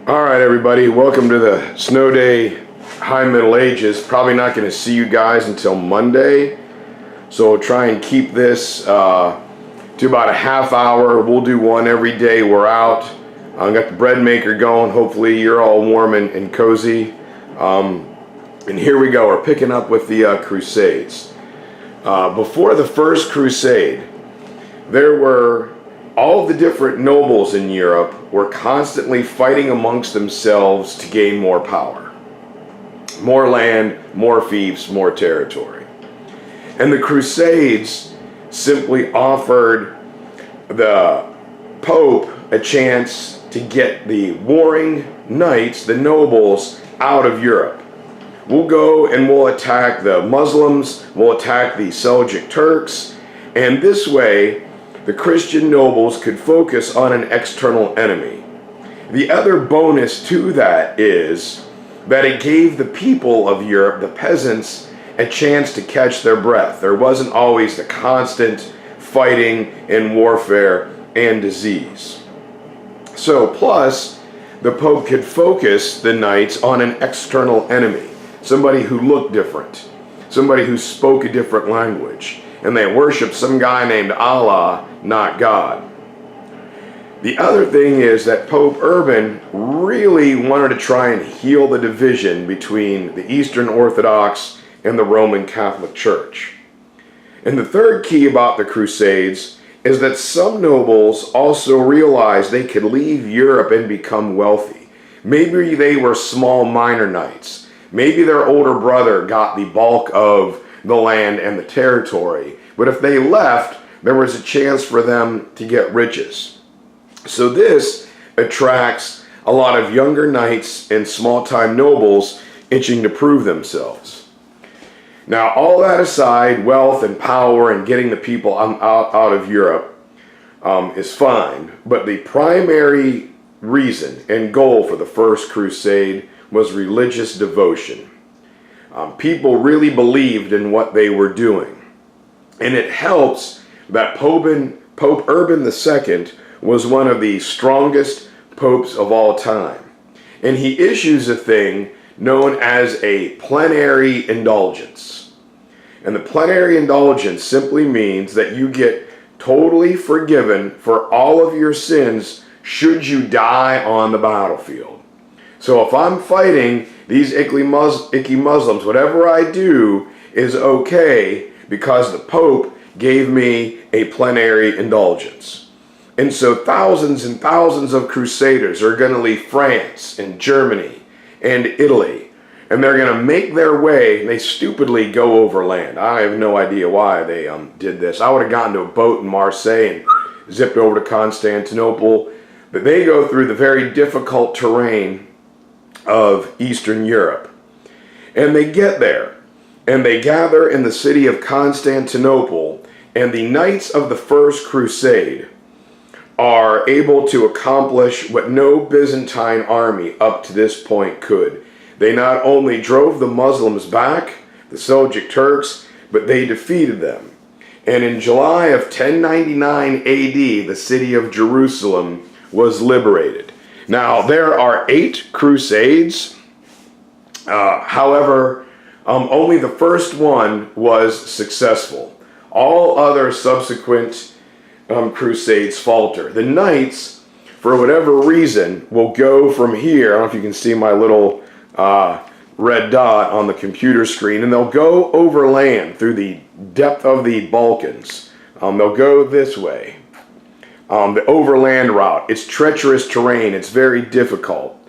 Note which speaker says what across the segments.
Speaker 1: All right, everybody, welcome to the Snow Day High Middle Ages. Probably not going to see you guys until Monday, so we'll try and keep this to about a half hour. We'll do one every day. We're out. I've got the bread maker going. Hopefully you're all warm and cozy. And here we go. We're picking up with the Crusades. Before the first Crusade, there were all the different nobles in Europe were constantly fighting amongst themselves to gain more power. More land, more fiefs, more territory. And the Crusades simply offered the Pope a chance to get the warring knights, the nobles, out of Europe. We'll go and we'll attack the Muslims, we'll attack the Seljuk Turks, and this way the Christian nobles could focus on an external enemy. The other bonus to that is that it gave the people of Europe, the peasants, a chance to catch their breath. There wasn't always the constant fighting and warfare and disease. So plus, the Pope could focus the knights on an external enemy, somebody who looked different, somebody who spoke a different language, and they worshiped some guy named Allah, not God. The other thing is that Pope Urban really wanted to try and heal the division between the Eastern Orthodox and the Roman Catholic Church. And the third key about the Crusades is that some nobles also realized they could leave Europe and become wealthy. Maybe they were small minor knights. Maybe their older brother got the bulk of the land and the territory. But if they left, there was a chance for them to get riches. So this attracts a lot of younger knights and small-time nobles itching to prove themselves. Now, all that aside, wealth and power and getting the people out of Europe is fine. But the primary reason and goal for the First Crusade was religious devotion. People really believed in what they were doing. And it helps that Pope Urban II was one of the strongest popes of all time. And he issues a thing known as a plenary indulgence. And the plenary indulgence simply means that you get totally forgiven for all of your sins should you die on the battlefield. So if I'm fighting these icky Muslims, whatever I do is okay because the Pope gave me a plenary indulgence. And so thousands and thousands of crusaders are going to leave France and Germany and Italy, and they're going to make their way. They stupidly go over land. I have no idea why they did this. I would have gotten to a boat in Marseille and zipped over to Constantinople, but they go through the very difficult terrain of Eastern Europe. And they get there, and they gather in the city of Constantinople, and the Knights of the First Crusade are able to accomplish what no Byzantine army up to this point could. They not only drove the Muslims back, the Seljuk Turks, but they defeated them. And in July of 1099 AD, the city of Jerusalem was liberated. Now, there are 8 Crusades. However, only the first one was successful. All other subsequent Crusades falter. The Knights, for whatever reason, will go from here. I don't know if you can see my little red dot on the computer screen, and they'll go overland through the depth of the Balkans. They'll go this way. The overland route. It's treacherous terrain. It's very difficult.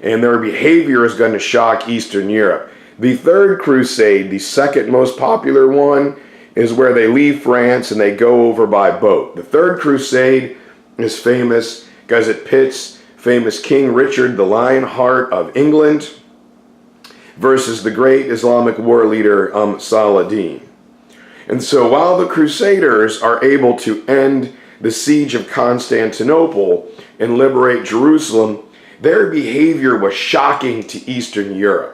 Speaker 1: And their behavior is going to shock Eastern Europe. The Third Crusade, the second most popular one, is where they leave France and they go over by boat. The Third Crusade is famous because it pits famous King Richard, the Lionheart of England, versus the great Islamic war leader Saladin. And so while the Crusaders are able to end the siege of Constantinople and liberate Jerusalem, their behavior was shocking to Eastern Europe.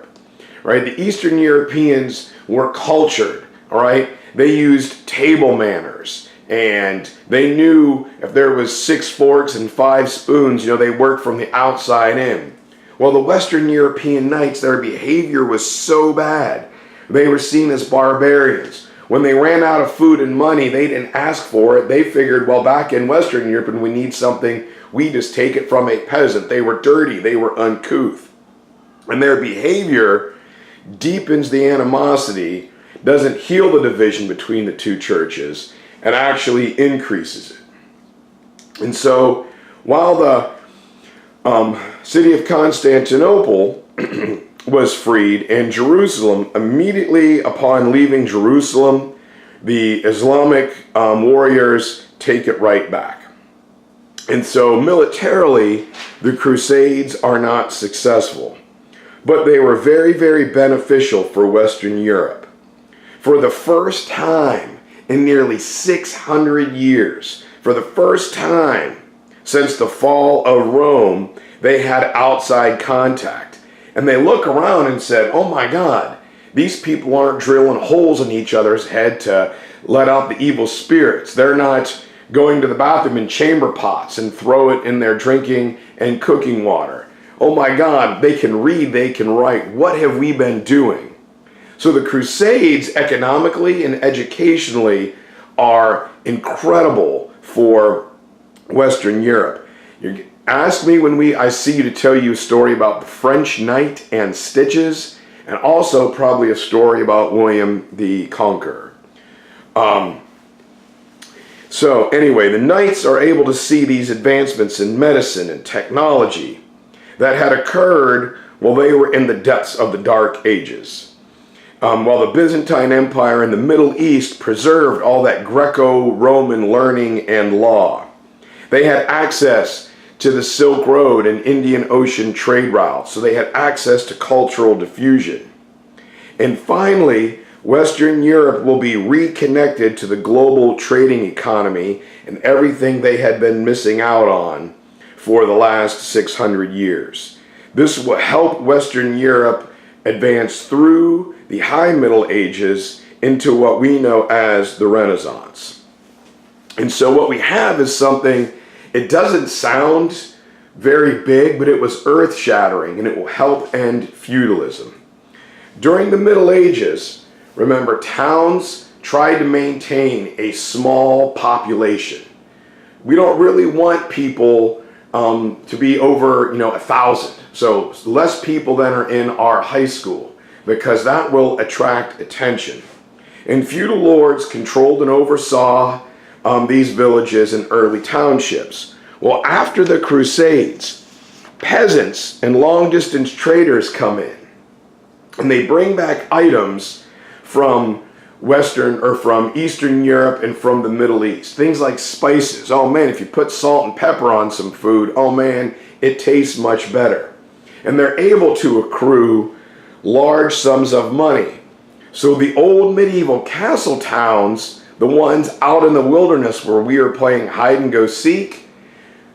Speaker 1: Right? The Eastern Europeans were cultured, all right? They used table manners, and they knew if there was 6 forks and 5 spoons, they worked from the outside in. Well, the Western European knights, their behavior was so bad. They were seen as barbarians. When they ran out of food and money, they didn't ask for it. They figured, well, back in Western Europe, when we need something, we just take it from a peasant. They were dirty. They were uncouth. And their behavior deepens the animosity, doesn't heal the division between the two churches, and actually increases it. And so, while the city of Constantinople was freed, and Jerusalem, immediately upon leaving Jerusalem, the Islamic warriors take it right back. And so militarily, the Crusades are not successful, but they were very, very beneficial for Western Europe. For the first time in nearly 600 years, for the first time since the fall of Rome, they had outside contact. And they look around and said, oh my God, these people aren't drilling holes in each other's head to let out the evil spirits. They're not going to the bathroom in chamber pots and throw it in their drinking and cooking water. Oh my God, they can read, they can write. What have we been doing? So the Crusades, economically and educationally, are incredible for Western Europe. You ask me when I see you to tell you a story about the French knight and stitches, and also probably a story about William the Conqueror. So anyway, the knights are able to see these advancements in medicine and technology that had occurred while they were in the depths of the Dark Ages. While the Byzantine Empire in the Middle East preserved all that Greco-Roman learning and law. They had access to the Silk Road and Indian Ocean trade routes, so they had access to cultural diffusion. And finally, Western Europe will be reconnected to the global trading economy and everything they had been missing out on for the last 600 years. This will help Western Europe advance through the High Middle Ages into what we know as the Renaissance. And so what we have is something, it doesn't sound very big, but it was earth-shattering, and it will help end feudalism. During the Middle Ages, remember, towns tried to maintain a small population. We don't really want people to be over, 1,000. So less people than are in our high school, because that will attract attention. And feudal lords controlled and oversaw these villages and early townships. Well, after the Crusades, peasants and long-distance traders come in, and they bring back items from from Eastern Europe and from the Middle East. Things like spices. Oh man, if you put salt and pepper on some food, oh man, it tastes much better. And they're able to accrue large sums of money. So the old medieval castle towns, the ones out in the wilderness where we are playing hide and go seek,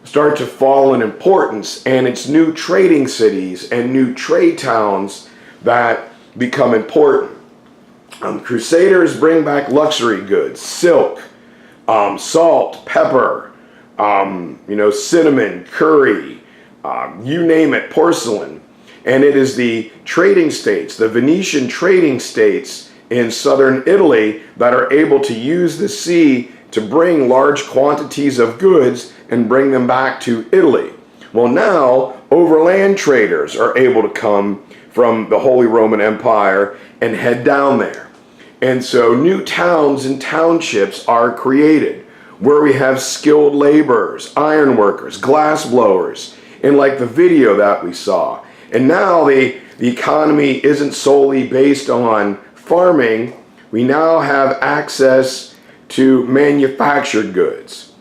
Speaker 1: start to fall in importance, and it's new trading cities and new trade towns that become important. Crusaders bring back luxury goods, silk, salt, pepper, cinnamon, curry, you name it, porcelain. And it is the trading states, the Venetian trading states in southern Italy, that are able to use the sea to bring large quantities of goods and bring them back to Italy. Well, now overland traders are able to come from the Holy Roman Empire and head down there. And so new towns and townships are created where we have skilled laborers, iron workers, glass blowers, in like the video that we saw. And now the economy isn't solely based on farming. We now have access to manufactured goods.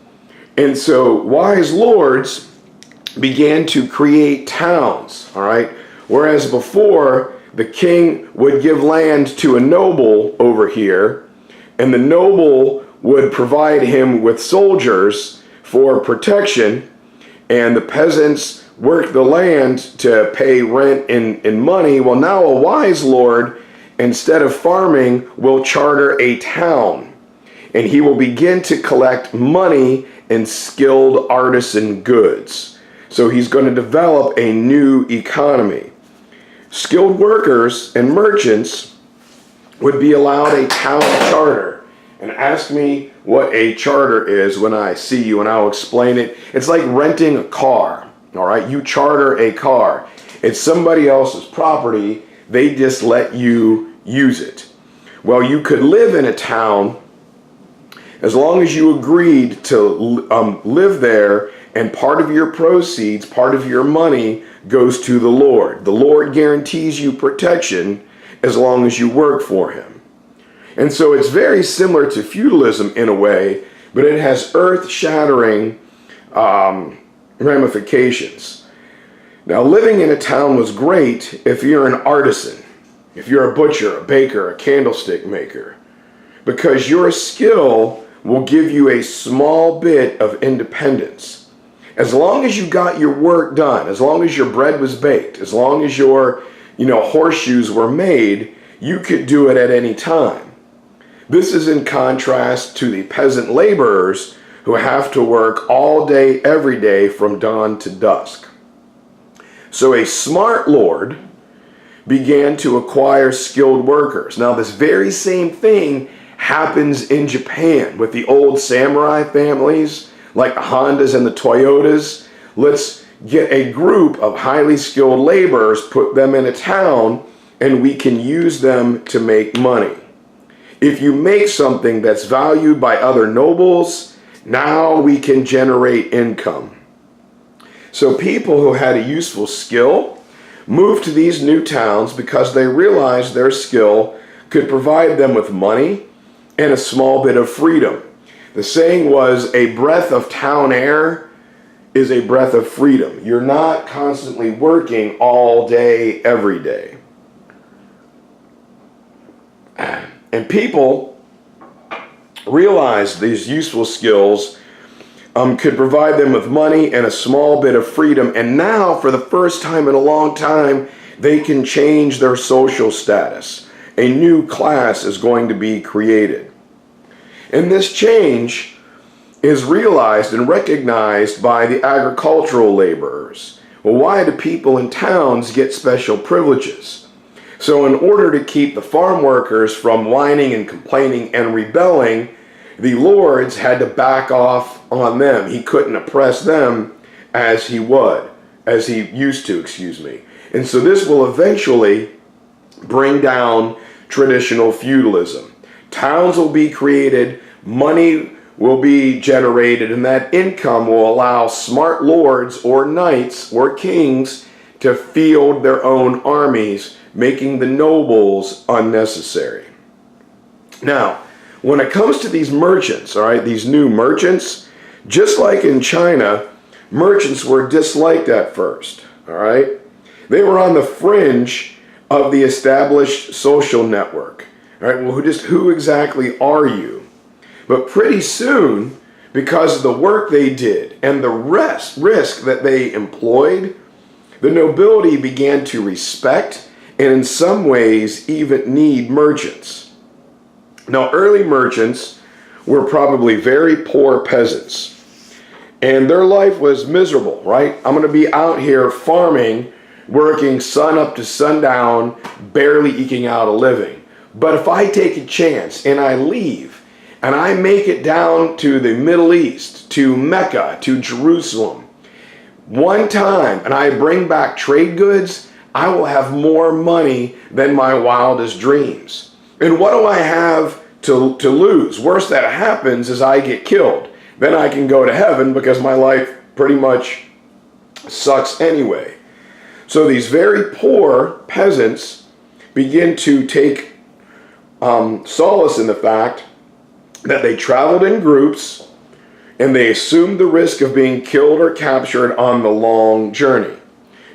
Speaker 1: And so wise lords began to create towns, all right? Whereas before, the king would give land to a noble over here, and the noble would provide him with soldiers for protection, and the peasants worked the land to pay rent in money. Well, now a wise lord, instead of farming, will charter a town, and he will begin to collect money and skilled artisan goods. So he's going to develop a new economy. Skilled workers and merchants would be allowed a town charter. And ask me what a charter is when I see you, and I'll explain it. It's like renting a car, all right? You charter a car. It's somebody else's property. They just let you use it. Well, you could live in a town as long as you agreed to live there, and part of your proceeds, part of your money goes to the Lord. The Lord guarantees you protection as long as you work for him. And so it's very similar to feudalism in a way, but it has earth-shattering ramifications. Now, living in a town was great if you're an artisan, if you're a butcher, a baker, a candlestick maker, because your skill will give you a small bit of independence. As long as you got your work done, as long as your bread was baked, as long as your, horseshoes were made, you could do it at any time. This is in contrast to the peasant laborers who have to work all day, every day, from dawn to dusk. So a smart lord began to acquire skilled workers. Now, this very same thing happens in Japan with the old samurai families, like the Hondas and the Toyotas. Let's get a group of highly skilled laborers, put them in a town, and we can use them to make money. If you make something that's valued by other nobles, now we can generate income. So people who had a useful skill moved to these new towns because they realized their skill could provide them with money and a small bit of freedom. The saying was, a breath of town air is a breath of freedom. You're not constantly working all day, every day. And people realized these useful skills could provide them with money and a small bit of freedom. And now, for the first time in a long time, they can change their social status. A new class is going to be created. And this change is realized and recognized by the agricultural laborers. Well, why do people in towns get special privileges? So in order to keep the farm workers from whining and complaining and rebelling, the lords had to back off on them. He couldn't oppress them as he used to. And so this will eventually bring down traditional feudalism. Towns will be created, money will be generated, and that income will allow smart lords or knights or kings to field their own armies, making the nobles unnecessary. Now, when it comes to these merchants, all right, these new merchants, just like in China, merchants were disliked at first, all right? They were on the fringe of the established social network, all right? Well, who exactly are you? But pretty soon, because of the work they did and the risk that they employed, the nobility began to respect and in some ways even need merchants. Now, early merchants were probably very poor peasants, and their life was miserable, right? I'm going to be out here farming, working sun up to sundown, barely eking out a living. But if I take a chance and I leave and I make it down to the Middle East, to Mecca, to Jerusalem, one time, and I bring back trade goods, I will have more money than my wildest dreams. And what do I have to lose? Worst that happens is I get killed. Then I can go to heaven because my life pretty much sucks anyway. So these very poor peasants begin to take solace in the fact that they traveled in groups and they assumed the risk of being killed or captured on the long journey.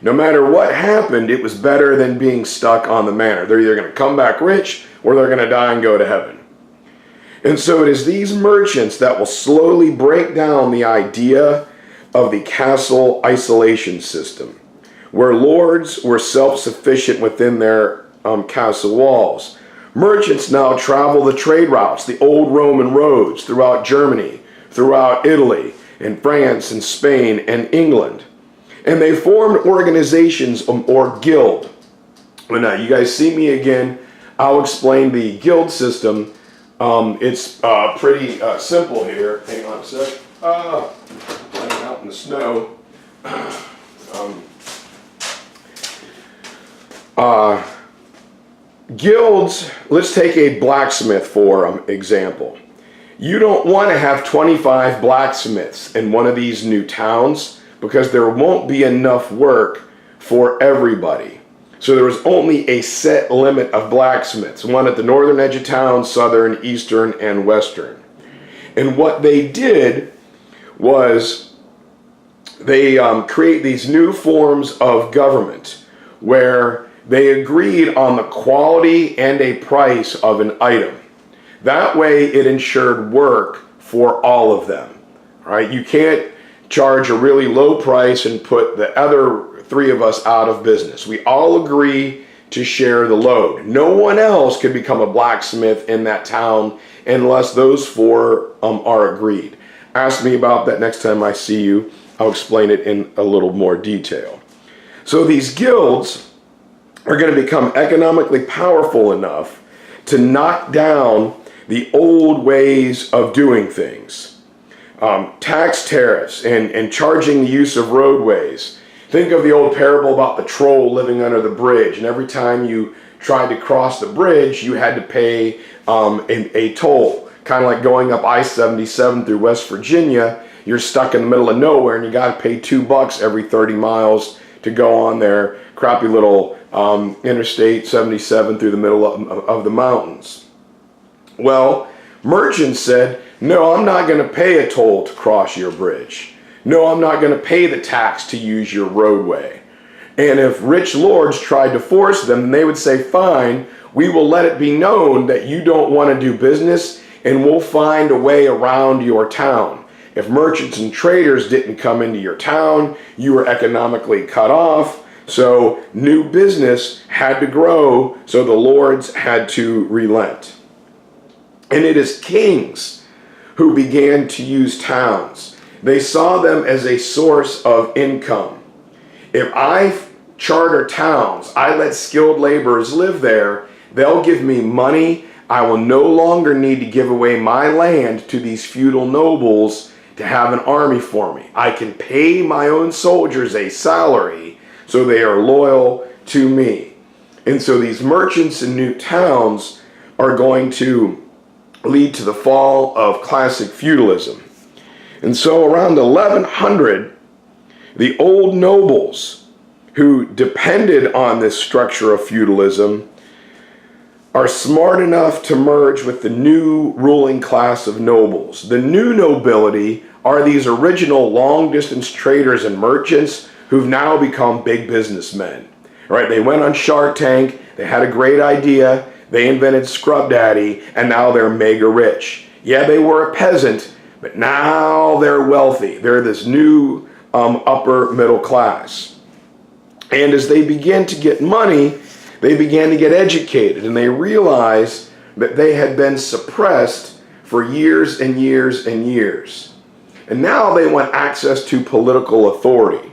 Speaker 1: No matter what happened, it was better than being stuck on the manor. They're either going to come back rich or they're going to die and go to heaven. And so it is these merchants that will slowly break down the idea of the castle isolation system, where lords were self-sufficient within their castle walls. Merchants now travel the trade routes, the old Roman roads throughout Germany, throughout Italy, and France, and Spain, and England. And they formed organizations or guild. When you guys see me again, I'll explain the guild system. It's pretty simple here. Hang on a sec. Playing out in the snow. Guilds, let's take a blacksmith for example. You don't want to have 25 blacksmiths in one of these new towns because there won't be enough work for everybody. So there was only a set limit of blacksmiths, one at the northern edge of town, southern, eastern, and western. And what they did was they create these new forms of government where they agreed on the quality and a price of an item. That way it ensured work for all of them. Right? You can't charge a really low price and put the other three of us out of business. We all agree to share the load. No one else could become a blacksmith in that town unless those four are agreed. Ask me about that next time I see you. I'll explain it in a little more detail. So these guilds are going to become economically powerful enough to knock down the old ways of doing things. Tax tariffs and charging the use of roadways. Think of the old parable about the troll living under the bridge, and every time you tried to cross the bridge, you had to pay a toll. Kind of like going up I-77 through West Virginia. You're stuck in the middle of nowhere, and you got to pay $2 every 30 miles to go on their crappy little Interstate 77 through the middle of the mountains. Well, merchants said, no, I'm not going to pay a toll to cross your bridge. No, I'm not going to pay the tax to use your roadway. And if rich lords tried to force them, they would say, fine, we will let it be known that you don't want to do business, and we'll find a way around your town. If merchants and traders didn't come into your town, you were economically cut off. So new business had to grow, so the lords had to relent. And it is kings who began to use towns. They saw them as a source of income. If I charter towns, I let skilled laborers live there, they'll give me money. I will no longer need to give away my land to these feudal nobles to have an army for me. I can pay my own soldiers a salary so they are loyal to me. And so these merchants in new towns are going to lead to the fall of classic feudalism. And so around 1100, the old nobles who depended on this structure of feudalism are smart enough to merge with the new ruling class of nobles. The new nobility are these original long-distance traders and merchants who've now become big businessmen. Right? They went on Shark Tank, they had a great idea, they invented Scrub Daddy, and now they're mega rich. Yeah, they were a peasant, but now they're wealthy. They're this new upper middle class. And as they began to get money, they began to get educated, and they realized that they had been suppressed for years and years and years. And now they want access to political authority.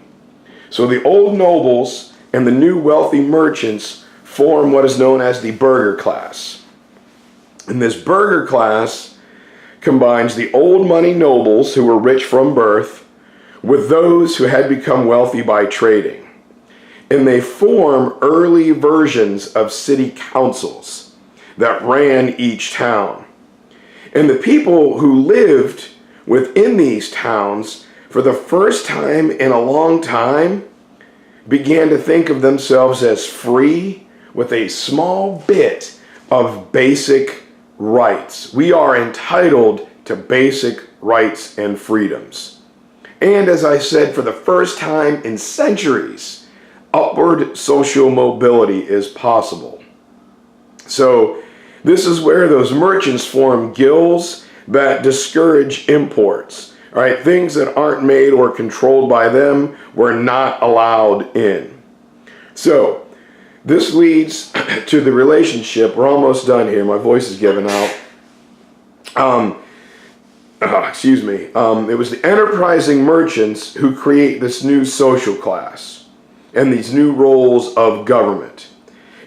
Speaker 1: So the old nobles and the new wealthy merchants form what is known as the burgher class. And this burgher class combines the old money nobles who were rich from birth with those who had become wealthy by trading. And they form early versions of city councils that ran each town. And the people who lived within these towns for the first time in a long time began to think of themselves as free with a small bit of basic rights. We are entitled to basic rights and freedoms. And as I said, for the first time in centuries, upward social mobility is possible. So this is where those merchants form guilds that discourage imports. Right? Things that aren't made or controlled by them were not allowed in. So this leads to the relationship. We're almost done here. My voice is giving out. The relationship between the excuse me, it was the enterprising merchants who create this new social class and these new roles of government.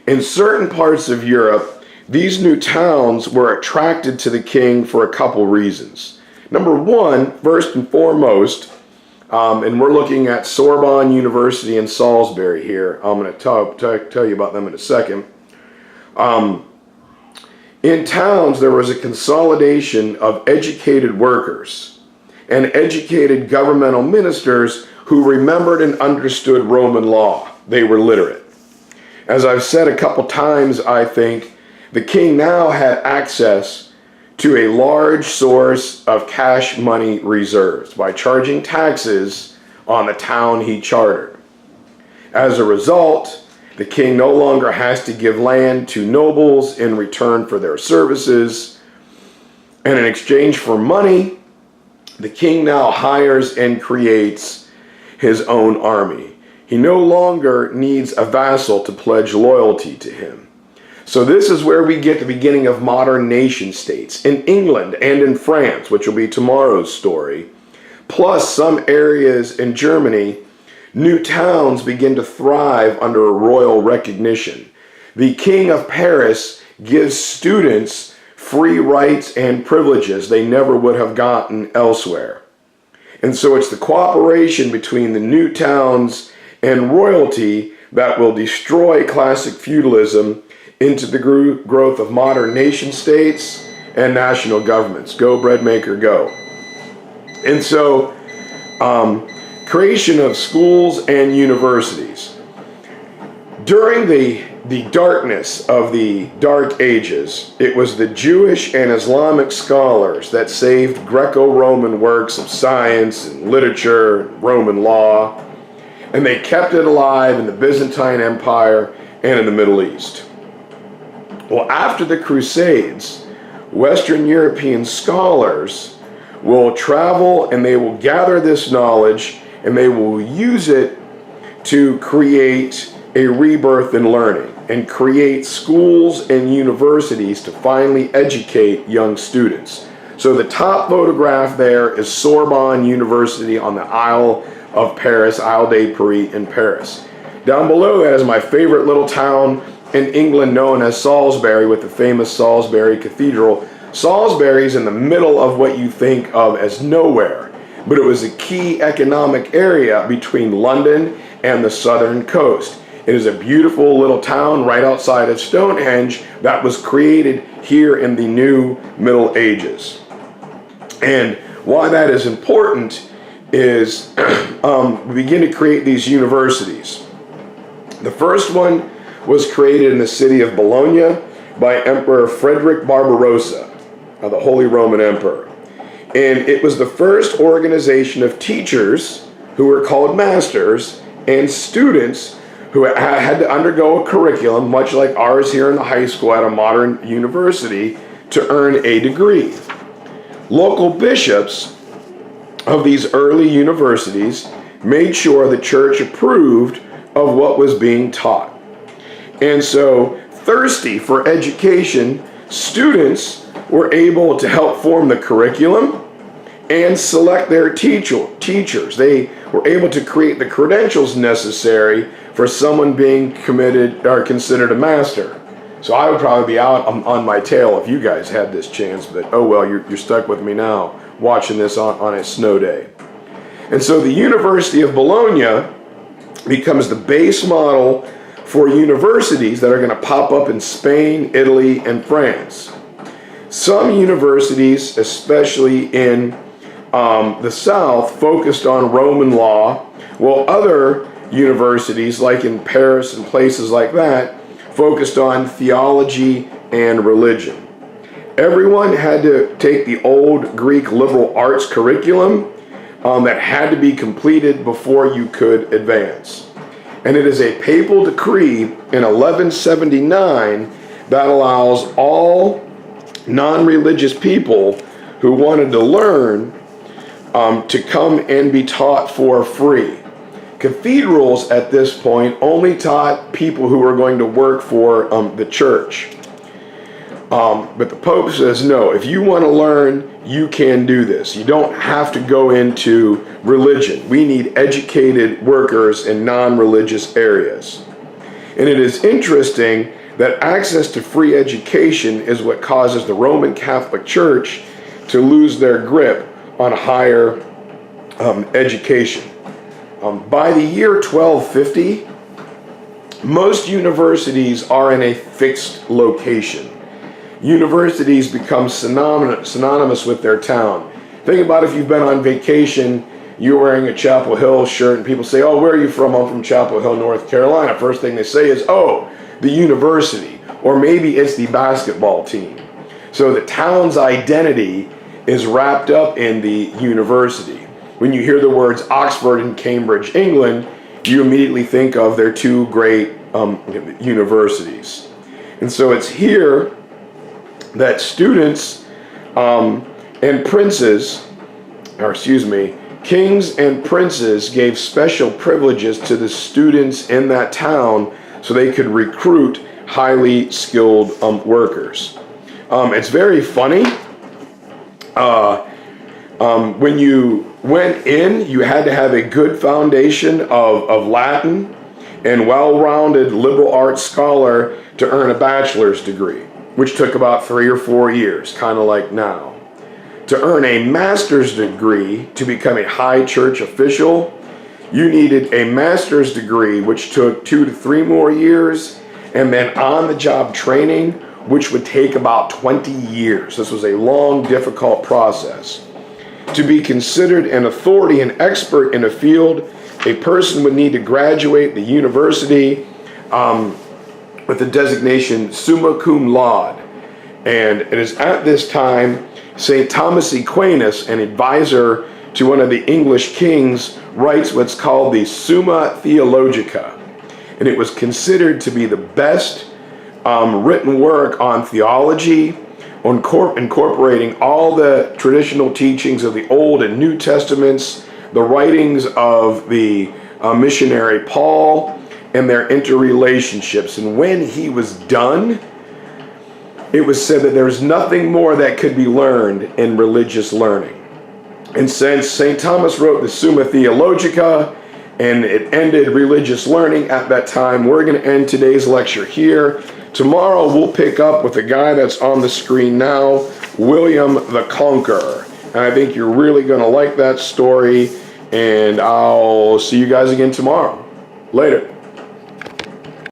Speaker 1: In certain parts of Europe, these new towns were attracted to the king for a couple reasons. Number one, first and foremost, and we're looking at Sorbonne University in Salisbury here. I'm going to tell you about them in a second. In towns, there was a consolidation of educated workers and educated governmental ministers who remembered and understood Roman law. They were literate. As I've said a couple times, I think the king now had access to a large source of cash money reserves by charging taxes on the town he chartered. As a result, the king no longer has to give land to nobles in return for their services. And in exchange for money, the king now hires and creates his own army. He no longer needs a vassal to pledge loyalty to him. So this is where we get the beginning of modern nation states in England and in France, which will be tomorrow's story, plus some areas in Germany. New towns begin to thrive under a royal recognition. The King of Paris gives students free rights and privileges they never would have gotten elsewhere. And so it's the cooperation between the new towns and royalty that will destroy classic feudalism into the growth of modern nation states and national governments. Go, bread maker, go. And so, creation of schools and universities. During the darkness of the Dark Ages, it was the Jewish and Islamic scholars that saved Greco-Roman works of science and literature, Roman law, and they kept it alive in the Byzantine Empire and in the Middle East. Well, after the Crusades, Western European scholars will travel and they will gather this knowledge and they will use it to create a rebirth in learning and create schools and universities to finally educate young students. So the top photograph there is Sorbonne University on the Isle of Paris, Isle de Paris in Paris. Down below that is my favorite little town in England known as Salisbury, with the famous Salisbury Cathedral. Salisbury is in the middle of what you think of as nowhere, but it was a key economic area between London and the southern coast. It is a beautiful little town right outside of Stonehenge that was created here in the new Middle Ages. And why that is important is we begin to create these universities. The first one was created in the city of Bologna by Emperor Frederick Barbarossa, the Holy Roman Emperor. And it was the first organization of teachers who were called masters and students who had to undergo a curriculum, much like ours here in the high school at a modern university, to earn a degree. Local bishops of these early universities made sure the church approved of what was being taught. And so, thirsty for education, students were able to help form the curriculum and select their teachers. They were able to create the credentials necessary for someone being committed or considered a master. So I would probably be out on my tail if you guys had this chance, but oh well, you're stuck with me now, watching this on a snow day. And so the University of Bologna becomes the base model for universities that are going to pop up in Spain, Italy, and France. Some universities, especially in the South, focused on Roman law, while other universities, like in Paris and places like that, focused on theology and religion. Everyone had to take the old Greek liberal arts curriculum that had to be completed before you could advance. And it is a papal decree in 1179 that allows all non-religious people who wanted to learn to come and be taught for free. Cathedrals at this point only taught people who were going to work for the church. But the Pope says, no, if you want to learn, you can do this. You don't have to go into religion. We need educated workers in non-religious areas. And it is interesting that access to free education is what causes the Roman Catholic Church to lose their grip on higher education. By the year 1250, most universities are in a fixed location. Universities become synonymous with their town. Think about if you've been on vacation, you're wearing a Chapel Hill shirt, and people say, oh, where are you from? I'm from Chapel Hill, North Carolina. First thing they say is, oh, the university, or maybe it's the basketball team. So the town's identity is wrapped up in the university. When you hear the words Oxford and Cambridge, England, you immediately think of their two great universities. And so it's here that students and princes, kings and princes gave special privileges to the students in that town so they could recruit highly skilled workers. It's very funny. When you went in, you had to have a good foundation of Latin and well-rounded liberal arts scholar to earn a bachelor's degree, which took about 3 or 4 years, kind of like now. To earn a master's degree to become a high church official, you needed a master's degree, which took 2 to 3 more years, and then on-the-job training, which would take about 20 years. This was a long, difficult process. To be considered an authority and expert in a field, a person would need to graduate the university with the designation summa cum laude. And it is at this time, St. Thomas Aquinas, an advisor to one of the English kings, writes what's called the Summa Theologica. And it was considered to be the best written work on theology, incorporating all the traditional teachings of the Old and New Testaments, the writings of the missionary Paul, and their interrelationships. And when he was done, it was said that there was nothing more that could be learned in religious learning. And since St. Thomas wrote the Summa Theologica, and it ended religious learning at that time, we're going to end today's lecture here. Tomorrow we'll pick up with the guy that's on the screen now, William the Conqueror. And I think you're really going to like that story, and I'll see you guys again tomorrow. Later.